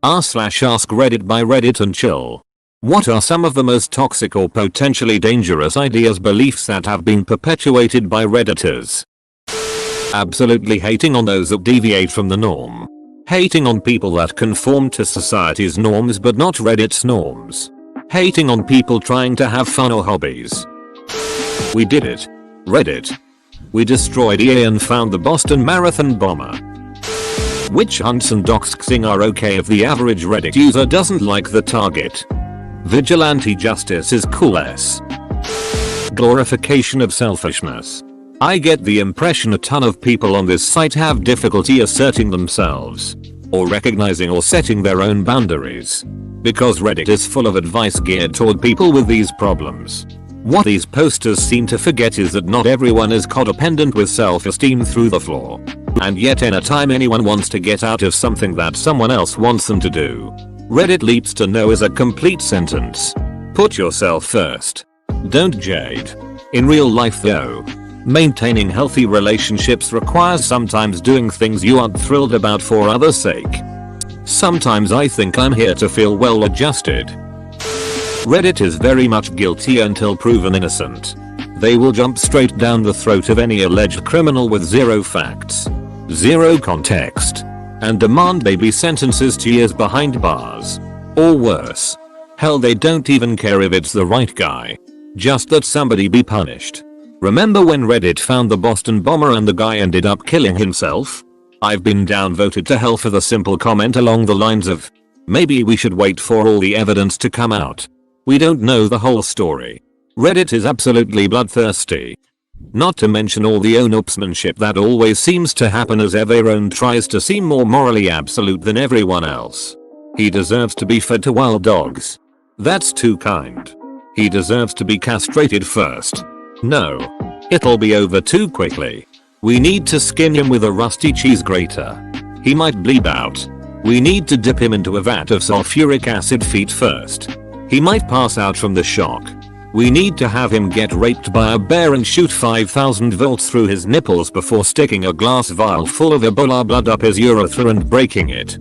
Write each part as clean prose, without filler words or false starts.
r/Askreddit by Reddit and chill. What are some of the most toxic or potentially dangerous ideas, beliefs that have been perpetuated by Redditors? Absolutely hating on those that deviate from the norm. Hating on people that conform to society's norms but not Reddit's norms. Hating on people trying to have fun or hobbies. We did it. Reddit. We destroyed EA and found the Boston Marathon bomber. Witch hunts and doxing are okay if the average Reddit user doesn't like the target. Vigilante justice is cool-s. Glorification of selfishness. I get the impression a ton of people on this site have difficulty asserting themselves, or recognizing or setting their own boundaries, because Reddit is full of advice geared toward people with these problems. What these posters seem to forget is that not everyone is codependent with self-esteem through the floor. And yet anytime anyone wants to get out of something that someone else wants them to do, Reddit leaps to no is a complete sentence. Put yourself first. Don't jade. In real life though, maintaining healthy relationships requires sometimes doing things you aren't thrilled about for others' sake. Sometimes I think I'm here to feel well adjusted. Reddit is very much guilty until proven innocent. They will jump straight down the throat of any alleged criminal with zero facts, zero context, and demand they be sentences to years behind bars. Or worse. Hell, they don't even care if it's the right guy. Just that somebody be punished. Remember when Reddit found the Boston bomber and the guy ended up killing himself? I've been downvoted to hell for the simple comment along the lines of, maybe we should wait for all the evidence to come out. We don't know the whole story. Reddit is absolutely bloodthirsty. Not to mention all the own-upsmanship that always seems to happen as everyone tries to seem more morally absolute than everyone else. He deserves to be fed to wild dogs. That's too kind. He deserves to be castrated first. No. It'll be over too quickly. We need to skin him with a rusty cheese grater. He might bleed out. We need to dip him into a vat of sulfuric acid feet first. He might pass out from the shock. We need to have him get raped by a bear and shoot 5,000 volts through his nipples before sticking a glass vial full of Ebola blood up his urethra and breaking it.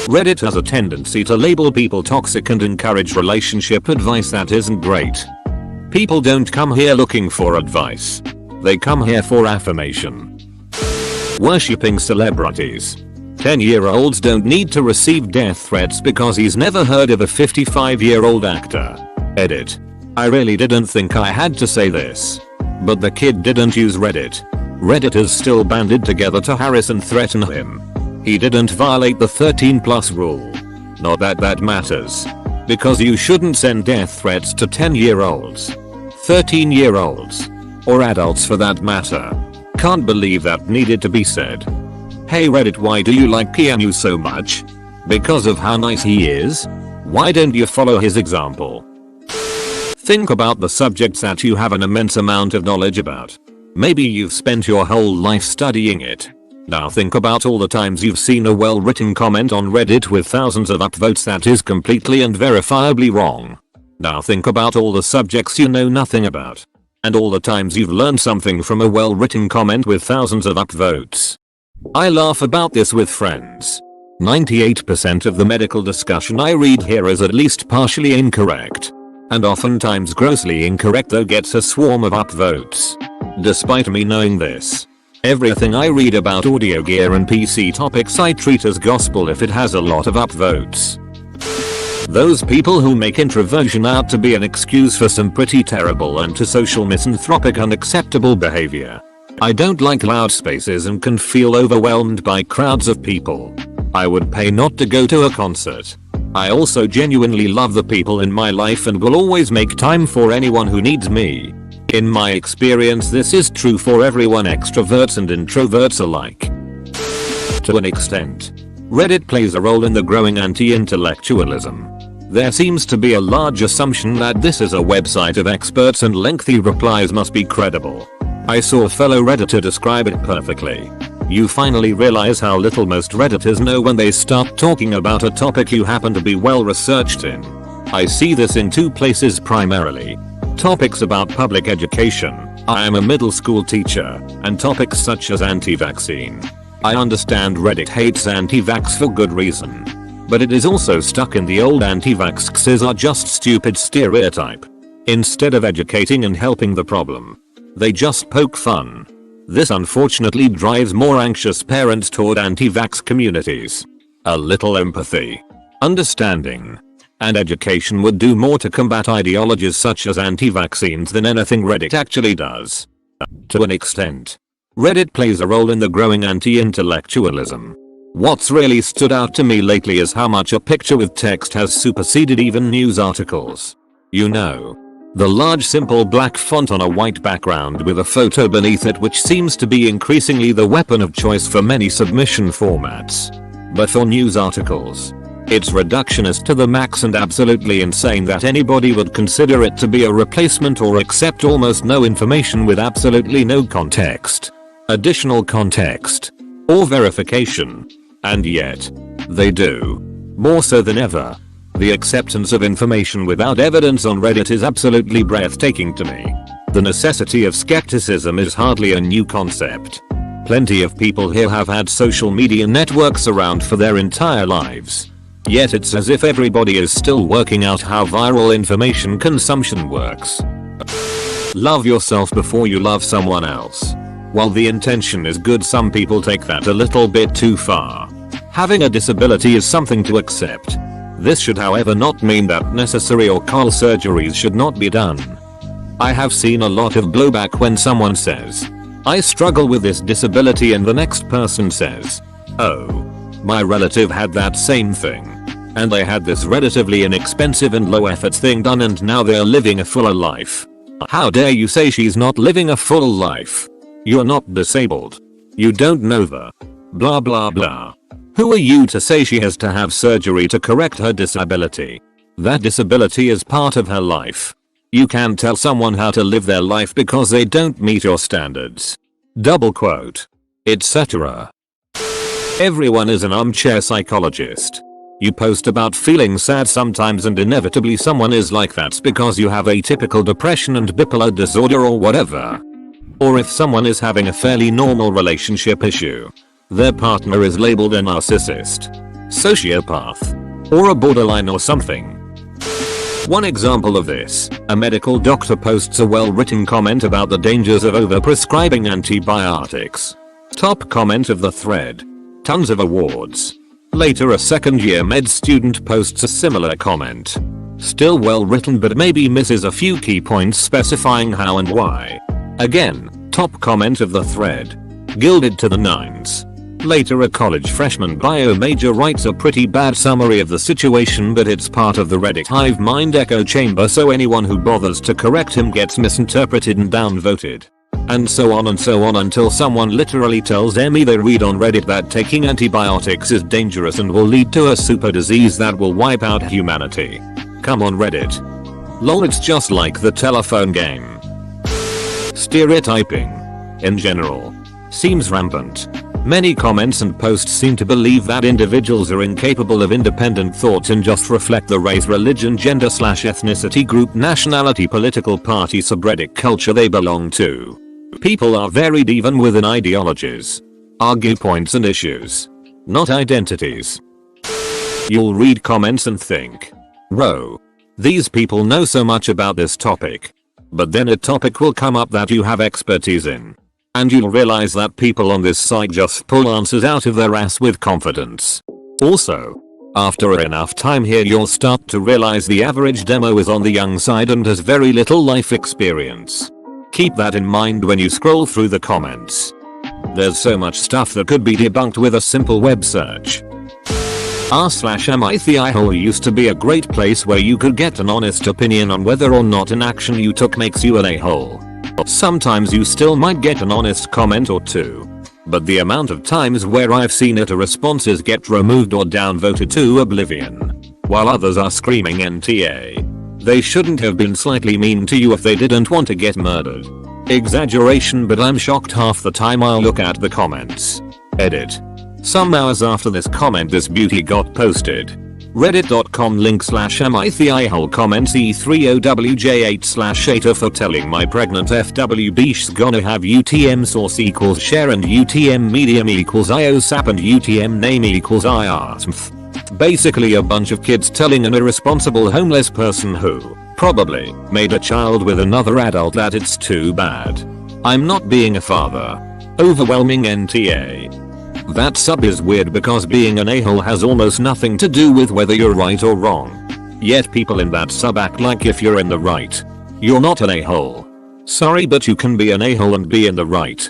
Reddit has a tendency to label people toxic and encourage relationship advice that isn't great. People don't come here looking for advice. They come here for affirmation. Worshipping celebrities. 10-year-olds don't need to receive death threats because he's never heard of a 55-year-old actor. Edit. I really didn't think I had to say this. But the kid didn't use Reddit. Redditors still banded together to harass and threaten him. He didn't violate the 13+ rule. Not that that matters. Because you shouldn't send death threats to 10-year-olds. 13-year-olds. Or adults for that matter. Can't believe that needed to be said. Hey Reddit, why do you like Keanu so much? Because of how nice he is? Why don't you follow his example? Think about the subjects that you have an immense amount of knowledge about. Maybe you've spent your whole life studying it. Now think about all the times you've seen a well-written comment on Reddit with thousands of upvotes that is completely and verifiably wrong. Now think about all the subjects you know nothing about. And all the times you've learned something from a well-written comment with thousands of upvotes. I laugh about this with friends. 98% of the medical discussion I read here is at least partially incorrect. And oftentimes grossly incorrect though gets a swarm of upvotes. Despite me knowing this, everything I read about audio gear and PC topics I treat as gospel if it has a lot of upvotes. Those people who make introversion out to be an excuse for some pretty terrible antisocial misanthropic unacceptable behavior. I don't like loud spaces and can feel overwhelmed by crowds of people. I would pay not to go to a concert. I also genuinely love the people in my life and will always make time for anyone who needs me. In my experience this is true for everyone, extroverts and introverts alike. To an extent, Reddit plays a role in the growing anti-intellectualism. There seems to be a large assumption that this is a website of experts and lengthy replies must be credible. I saw a fellow Redditor describe it perfectly. You finally realize how little most Redditors know when they start talking about a topic you happen to be well researched in. I see this in two places primarily. Topics about public education, I am a middle school teacher, and topics such as anti-vaccine. I understand Reddit hates anti-vax for good reason. But it is also stuck in the old anti-vaxxers are just stupid stereotype. Instead of educating and helping the problem, they just poke fun. This unfortunately drives more anxious parents toward anti-vax communities. A little empathy, understanding, and education would do more to combat ideologies such as anti-vaccines than anything Reddit actually does. To an extent, Reddit plays a role in the growing anti-intellectualism. What's really stood out to me lately is how much a picture with text has superseded even news articles. You know, the large simple black font on a white background with a photo beneath it, which seems to be increasingly the weapon of choice for many submission formats. But for news articles, it's reductionist to the max and absolutely insane that anybody would consider it to be a replacement or accept almost no information with absolutely no context, additional context, or verification. And yet, they do. More so than ever. The acceptance of information without evidence on Reddit is absolutely breathtaking to me. The necessity of skepticism is hardly a new concept. Plenty of people here have had social media networks around for their entire lives. Yet it's as if everybody is still working out how viral information consumption works. Love yourself before you love someone else. While the intention is good, some people take that a little bit too far. Having a disability is something to accept. This should however not mean that necessary or oral surgeries should not be done. I have seen a lot of blowback when someone says, "I struggle with this disability," and the next person says, "Oh, my relative had that same thing. And they had this relatively inexpensive and low effort thing done and now they're living a fuller life." How dare you say she's not living a full life? You're not disabled. You don't know the blah blah blah. Who are you to say she has to have surgery to correct her disability? That disability is part of her life. You can't tell someone how to live their life because they don't meet your standards. Double quote. Etc. Everyone is an armchair psychologist. You post about feeling sad sometimes and inevitably someone is like that's because you have atypical depression and bipolar disorder or whatever. Or if someone is having a fairly normal relationship issue, their partner is labeled a narcissist, sociopath, or a borderline or something. One example of this, a medical doctor posts a well-written comment about the dangers of overprescribing antibiotics. Top comment of the thread. Tons of awards. Later a second-year med student posts a similar comment. Still well written but maybe misses a few key points specifying how and why. Again, top comment of the thread. Gilded to the nines. Later a college freshman bio major writes a pretty bad summary of the situation, but it's part of the Reddit hive mind echo chamber, so anyone who bothers to correct him gets misinterpreted and downvoted. And so on until someone literally tells Emmy they read on Reddit that taking antibiotics is dangerous and will lead to a super disease that will wipe out humanity. Come on Reddit. Lol, it's just like the telephone game. Stereotyping, in general, seems rampant. Many comments and posts seem to believe that individuals are incapable of independent thought and just reflect the race, religion, gender/ethnicity, group, nationality, political party, subreddit culture they belong to. People are varied even within ideologies. Argue points and issues, not identities. You'll read comments and think, "Whoa, these people know so much about this topic." But then a topic will come up that you have expertise in. And you'll realize that people on this site just pull answers out of their ass with confidence. Also, after enough time here you'll start to realize the average demo is on the young side and has very little life experience. Keep that in mind when you scroll through the comments. There's so much stuff that could be debunked with a simple web search. r/MITHIHole used to be a great place where you could get an honest opinion on whether or not an action you took makes you an a-hole. Sometimes you still might get an honest comment or two. But the amount of times where I've seen it, responses get removed or downvoted to oblivion, while others are screaming NTA. They shouldn't have been slightly mean to you if they didn't want to get murdered. Exaggeration, but I'm shocked half the time I'll look at the comments. Edit. Some hours after this comment this beauty got posted. Reddit.com link/MITHIHole comments E30WJ8/Shater for telling my pregnant FWB's gonna have UTM source equals share and UTM medium equals IOSAP and UTM name equals IRSMF. Basically a bunch of kids telling an irresponsible homeless person who probably made a child with another adult that it's too bad. I'm not being a father. Overwhelming NTA. That sub is weird because being an a-hole has almost nothing to do with whether you're right or wrong. Yet people in that sub act like if you're in the right, you're not an a-hole. Sorry, but you can be an a-hole and be in the right.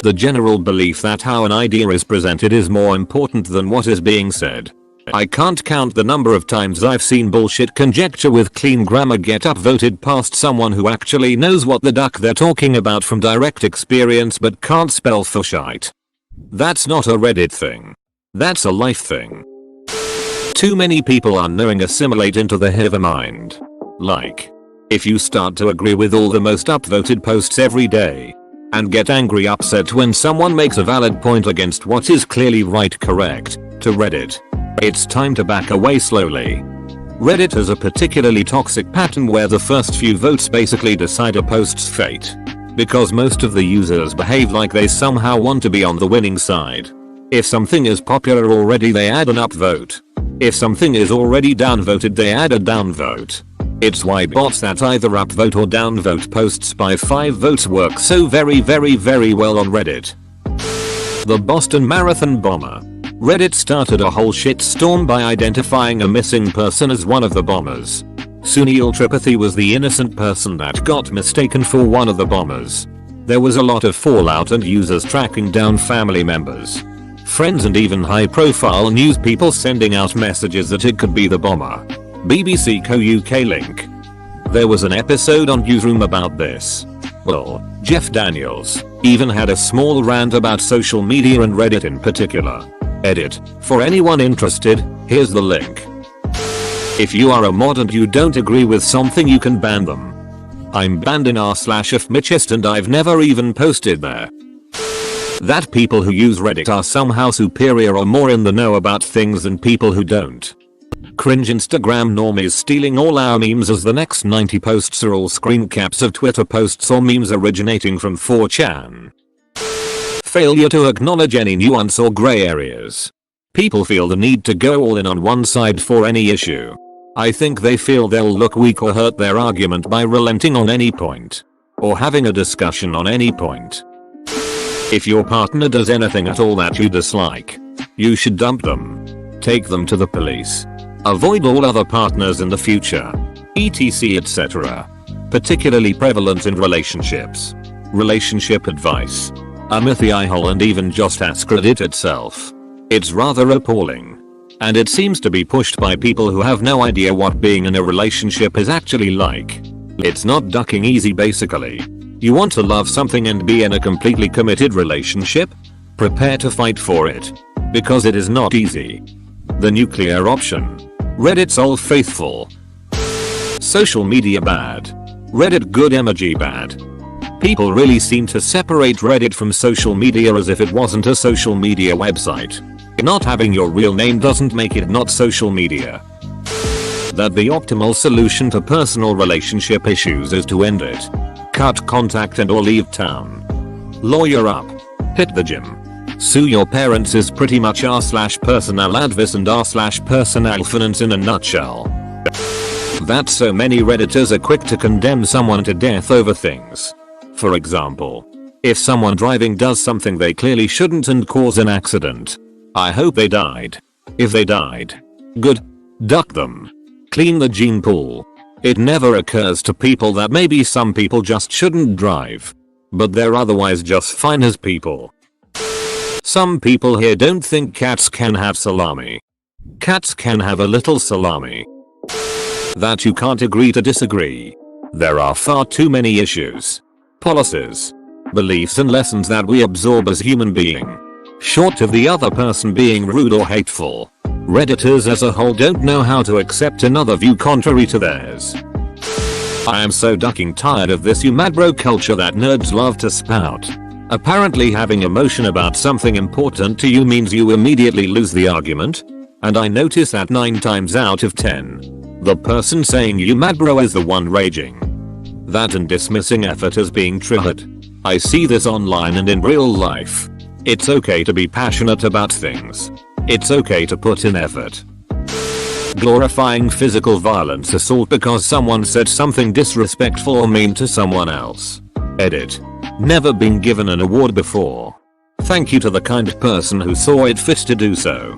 The general belief that how an idea is presented is more important than what is being said. I can't count the number of times I've seen bullshit conjecture with clean grammar get upvoted past someone who actually knows what the duck they're talking about from direct experience but can't spell for shite. That's not a Reddit thing. That's a life thing. Too many people unknowing assimilate into the hive mind. Like, if you start to agree with all the most upvoted posts every day, and get angry upset when someone makes a valid point against what is clearly correct, to Reddit, it's time to back away slowly. Reddit has a particularly toxic pattern where the first few votes basically decide a post's fate. Because most of the users behave like they somehow want to be on the winning side. If something is popular already, they add an upvote. If something is already downvoted, they add a downvote. It's why bots that either upvote or downvote posts by 5 votes work so very well on Reddit. The Boston Marathon bomber. Reddit started a whole shitstorm by identifying a missing person as one of the bombers. Sunil Tripathi was the innocent person that got mistaken for one of the bombers. There was a lot of fallout and users tracking down family members, friends, and even high-profile news people sending out messages that it could be the bomber. BBC Co UK link. There was an episode on Newsroom about this. Well, Jeff Daniels even had a small rant about social media and Reddit in particular. Edit. For anyone interested, here's the link. If you are a mod and you don't agree with something, you can ban them. I'm banned in r/ifmichest and I've never even posted there. That people who use Reddit are somehow superior or more in the know about things than people who don't. Cringe Instagram normies stealing all our memes as the next 90 posts are all screen caps of Twitter posts or memes originating from 4chan. Failure to acknowledge any nuance or grey areas. People feel the need to go all in on one side for any issue. I think they feel they'll look weak or hurt their argument by relenting on any point. Or having a discussion on any point. If your partner does anything at all that you dislike, you should dump them. Take them to the police. Avoid all other partners in the future. etc etc. Particularly prevalent in relationships. Relationship advice. Amithy Ihol and even just Askreddit itself. It's rather appalling. And it seems to be pushed by people who have no idea what being in a relationship is actually like. It's not ducking easy basically. You want to love something and be in a completely committed relationship? Prepare to fight for it. Because it is not easy. The nuclear option. Reddit's all faithful. Social media bad. Reddit good emoji bad. People really seem to separate Reddit from social media as if it wasn't a social media website. Not having your real name doesn't make it not social media. That the optimal solution to personal relationship issues is to end it. Cut contact and or leave town. Lawyer up. Hit the gym. Sue your parents is pretty much r/personal advice and r/personal finance in a nutshell. That so many Redditors are quick to condemn someone to death over things. For example, if someone driving does something they clearly shouldn't and cause an accident, I hope they died. If they died, good. Duck them. Clean the gene pool. It never occurs to people that maybe some people just shouldn't drive. But they're otherwise just fine as people. Some people here don't think cats can have salami. Cats can have a little salami. That you can't agree to disagree. There are far too many issues, policies, beliefs and lessons that we absorb as human beings. Short of the other person being rude or hateful, Redditors as a whole don't know how to accept another view contrary to theirs. I am so ducking tired of this you mad bro culture that nerds love to spout. Apparently having emotion about something important to you means you immediately lose the argument. And I notice that 9 times out of 10, the person saying you mad bro is the one raging. That and dismissing effort as being triggered. I see this online and in real life. It's okay to be passionate about things. It's okay to put in effort. Glorifying physical violence assault because someone said something disrespectful or mean to someone else. Edit. Never been given an award before. Thank you to the kind person who saw it fit to do so.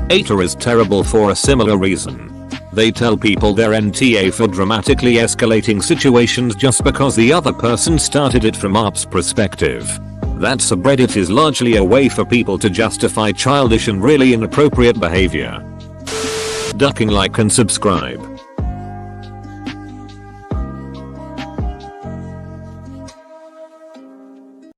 Hater is terrible for a similar reason. They tell people they're NTA for dramatically escalating situations just because the other person started it from ARP's perspective. That subreddit is largely a way for people to justify childish and really inappropriate behavior. Ducking like and subscribe.